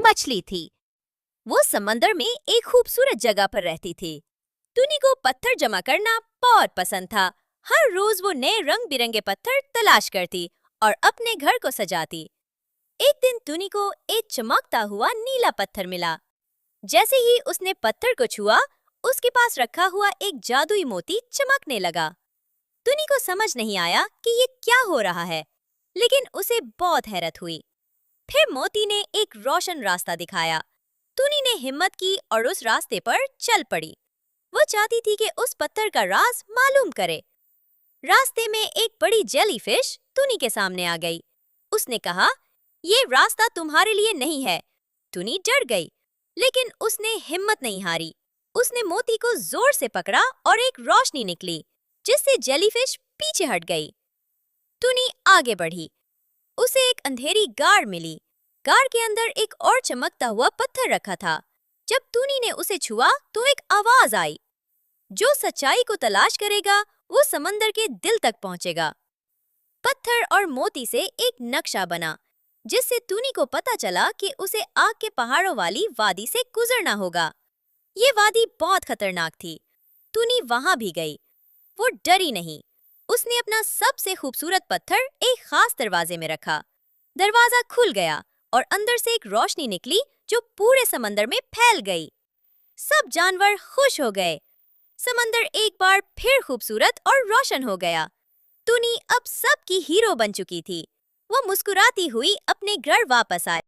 मछली थी। वो समंदर में एक खूबसूरत जगह पर रहती थी। टुनी को पत्थर जमा करना बहुत पसंद था। हर रोज वो नए रंग बिरंगे पत्थर तलाश करती और अपने घर को सजाती। एक दिन टुनी को एक चमकता हुआ नीला पत्थर मिला। जैसे ही उसने पत्थर को छुआ, उसके पास रखा हुआ एक जादुई मोती चमकने लगा। टुनी को समझ नहीं आया कि ये क्या हो रहा है, लेकिन उसे बहुत हैरत हुई। फिर मोती ने एक रोशन रास्ता दिखाया। टुनी ने हिम्मत की और उस रास्ते पर चल पड़ी। वो चाहती थी कि उस पत्थर का राज मालूम करे। रास्ते में एक बड़ी जेलीफिश टुनी के सामने आ गई। उसने कहा, ये रास्ता तुम्हारे लिए नहीं है। टुनी डर गई, लेकिन उसने हिम्मत नहीं हारी। उसने मोती को जोर से पकड़ा और एक रोशनी निकली, जिससे जेलीफिश पीछे हट गई। टुनी आगे बढ़ी। उसे एक अंधेरी गाड़ मिली। गाड़ के अंदर एक और चमकता हुआ पत्थर रखा था। जब टुनी ने उसे छुआ तो एक आवाज आई, जो सच्चाई को तलाश करेगा वो समंदर के दिल तक पहुंचेगा। पत्थर और मोती से एक नक्शा बना, जिससे टुनी को पता चला कि उसे आग के पहाड़ों वाली वादी से गुजरना होगा। ये वादी बहुत खतरनाक थी। टुनी वहां भी गई। वो डरी नहीं। उसने अपना सबसे खूबसूरत पत्थर एक खास दरवाजे में रखा। दरवाजा खुल गया और अंदर से एक रोशनी निकली जो पूरे समंदर में फैल गई। सब जानवर खुश हो गए। समंदर एक बार फिर खूबसूरत और रोशन हो गया। टुनी अब सबकी हीरो बन चुकी थी। वो मुस्कुराती हुई अपने घर वापस आई।